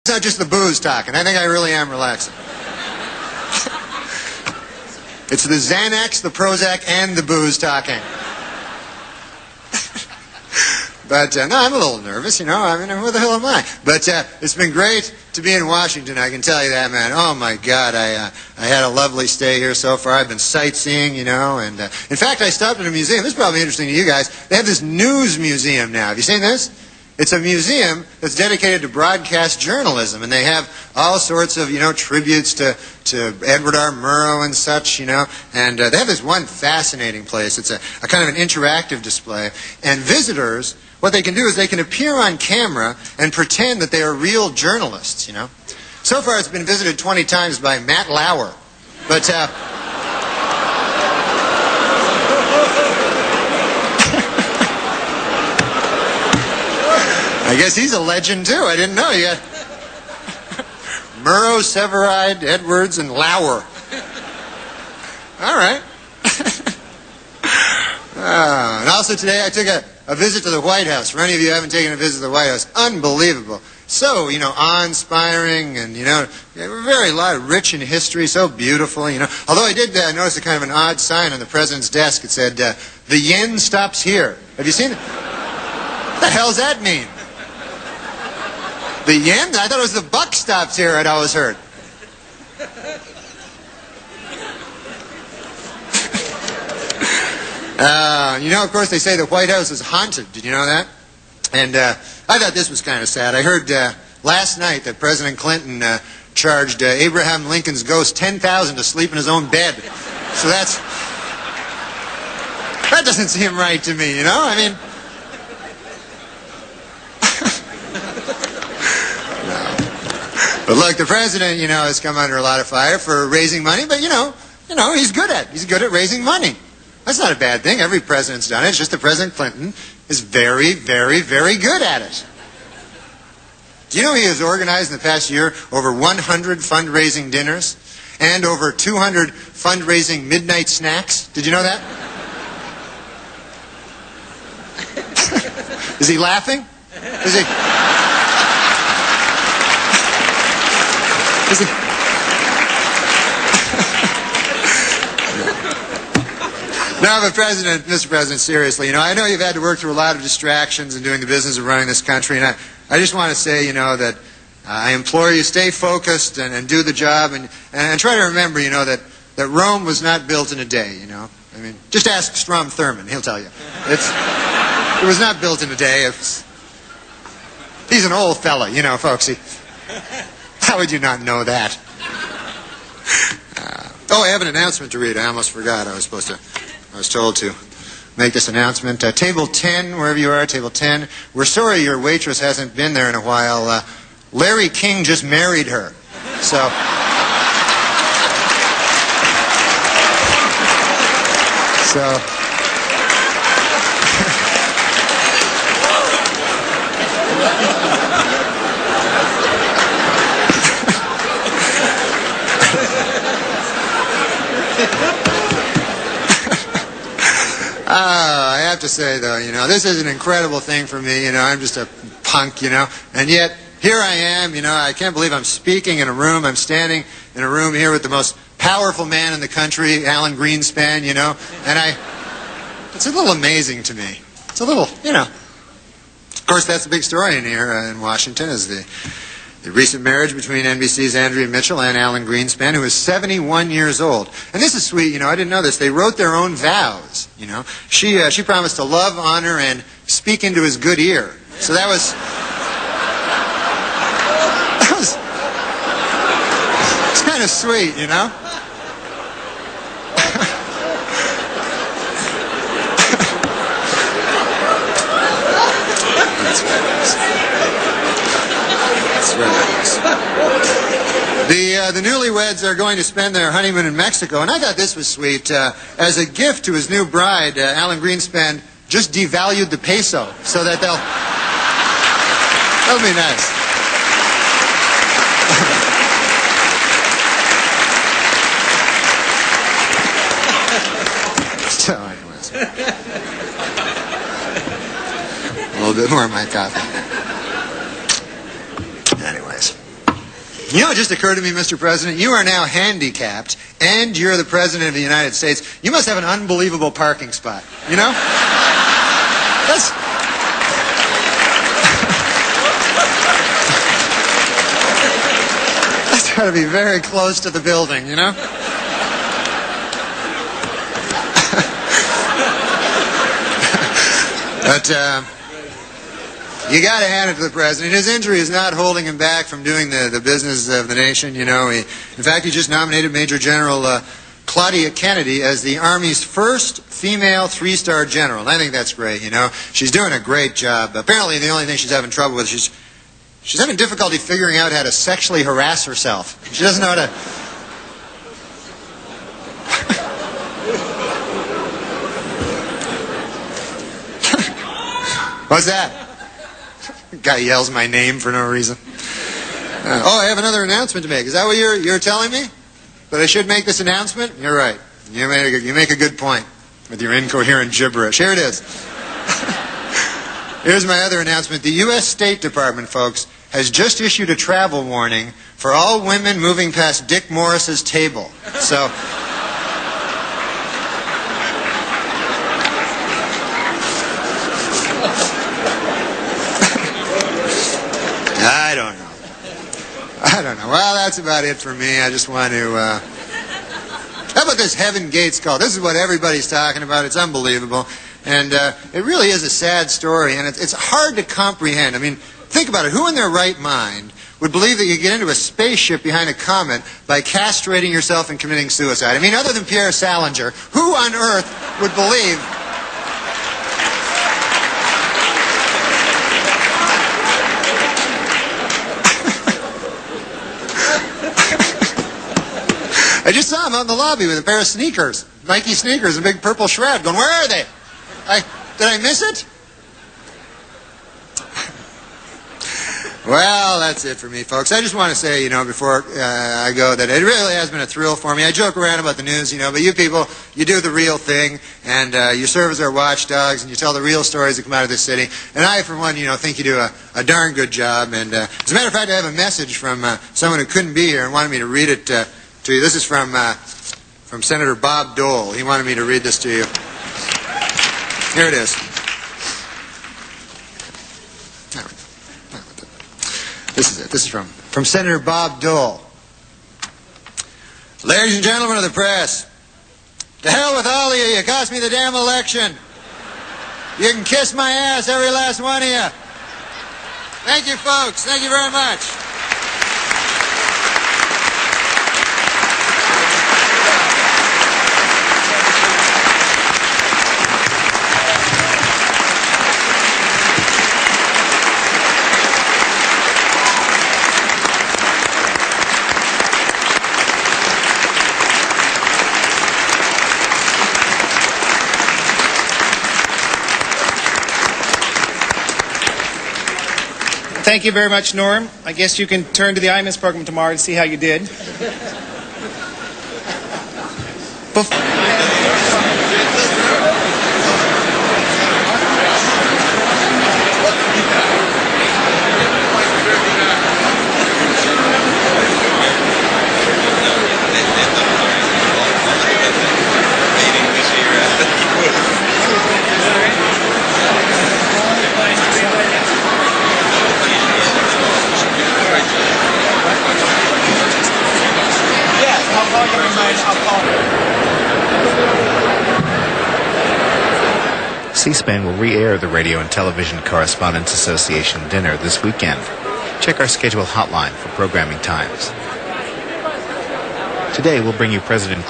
It's not just the booze talking. I think I really am relaxing. It's the Xanax, the Prozac, and the booze talking. But, no, I'm a little nervous, you know. I mean, who the hell am I? But it's been great to be in Washington, I can tell you that, man. Oh, my God, I had a lovely stay here so far. I've been sightseeing, you know, and in fact, I stopped at a museum. This is probably interesting to you guys. They have this news museum now. Have you seen this? It's a museum that's dedicated to broadcast journalism, and they have all sorts of, you know, tributes to Edward R. Murrow and such, you know, and they have this one fascinating place. It's a kind of an interactive display, and visitors, what they can do is they can appear on camera and pretend that they are real journalists, you know. So far, it's been visited 20 times by Matt Lauer, but I guess he's a legend, too. I didn't know. You got Murrow, Severide, Edwards, and Lauer. All right. And also today I took a visit to the White House. For any of you who haven't taken a visit to the White House, unbelievable. So, you know, awe-inspiring and, you know, very rich in history, so beautiful, you know. Although I did notice a kind of an odd sign on the president's desk. It said, the yen stops here. Have you seen it? What the hell's that mean? The yen? I thought it was the buck stops here, I'd always heard. You know, of course, they say the White House is haunted. Did you know that? And I thought this was kind of sad. I heard last night that President Clinton charged Abraham Lincoln's ghost $10,000 to sleep in his own bed. So that doesn't seem right to me, you know? I mean... But look, the president, you know, has come under a lot of fire for raising money, but you know, he's good at raising money. That's not a bad thing. Every president's done it. It's just that President Clinton is very, very, very good at it. Do you know he has organized in the past year over 100 fundraising dinners and over 200 fundraising midnight snacks? Did you know that? Is he laughing? Is he? No, but Mr. President, seriously, you know, I know you've had to work through a lot of distractions in doing the business of running this country, and I just want to say, you know, that I implore you, stay focused and do the job, and try to remember, you know, that Rome was not built in a day, you know. I mean, just ask Strom Thurmond, he'll tell you. It was not built in a day. He's an old fella, you know, folks. How would you not know that? I have an announcement to read. I almost forgot. I was told to make this announcement. Table 10, wherever you are, table 10. We're sorry your waitress hasn't been there in a while. Larry King just married her. So... I have to say, though, you know, this is an incredible thing for me. You know, I'm just a punk, you know, and yet here I am, you know, I can't believe I'm speaking in a room. I'm standing in a room here with the most powerful man in the country, Alan Greenspan, you know, and it's a little amazing to me. It's a little, you know. Of course, that's the big story in here in Washington is the recent marriage between NBC's Andrea Mitchell and Alan Greenspan, who is 71 years old. And this is sweet, you know, I didn't know this. They wrote their own vows, you know. She promised to love, honor, and speak into his good ear. So it's kind of sweet, you know. That's very nice. That's very nice. The newlyweds are going to spend their honeymoon in Mexico, and I thought this was sweet. As a gift to his new bride, Alan Greenspan just devalued the peso so that that'll be nice. So, anyways, a little bit more of my coffee. Anyways. You know, it just occurred to me, Mr. President, you are now handicapped, and you're the President of the United States. You must have an unbelievable parking spot, you know? That's got to be very close to the building, you know? But, you got to hand it to the president. His injury is not holding him back from doing the business of the nation, you know. In fact, he just nominated Major General Claudia Kennedy as the Army's first female three-star general. And I think that's great, you know. She's doing a great job. Apparently, the only thing she's having trouble with, she's having difficulty figuring out how to sexually harass herself. She doesn't know how to... What's that? Guy yells my name for no reason. I have another announcement to make. Is that what you're telling me? That I should make this announcement? You're right. You make a good point with your incoherent gibberish. Here it is. Here's my other announcement. The U.S. State Department, folks, has just issued a travel warning for all women moving past Dick Morris's table. So... I don't know. Well, that's about it for me. I just want to... How about this Heaven Gates call? This is what everybody's talking about. It's unbelievable. And it really is a sad story, and it's hard to comprehend. I mean, think about it. Who in their right mind would believe that you get into a spaceship behind a comet by castrating yourself and committing suicide? I mean, other than Pierre Salinger, who on earth would believe... I just saw him out in the lobby with a pair of sneakers, Nike sneakers, a big purple shroud, going, where are they? Did I miss it? Well, that's it for me, folks. I just want to say, you know, before I go, that it really has been a thrill for me. I joke around about the news, you know, but you people, you do the real thing, and you serve as our watchdogs, and you tell the real stories that come out of this city. And I, for one, you know, think you do a darn good job. And as a matter of fact, I have a message from someone who couldn't be here and wanted me to read it to you. This is from Senator Bob Dole. He wanted me to read this to you. Here it is. This is it. This is from Senator Bob Dole. Ladies and gentlemen of the press, to hell with all of you. You cost me the damn election. You can kiss my ass, every last one of you. Thank you, folks. Thank you very much. Thank you very much, Norm. I guess you can turn to the IMIS program tomorrow to see how you did. C-SPAN will re-air the Radio and Television Correspondents Association dinner this weekend. Check our schedule hotline for programming times. Today we'll bring you President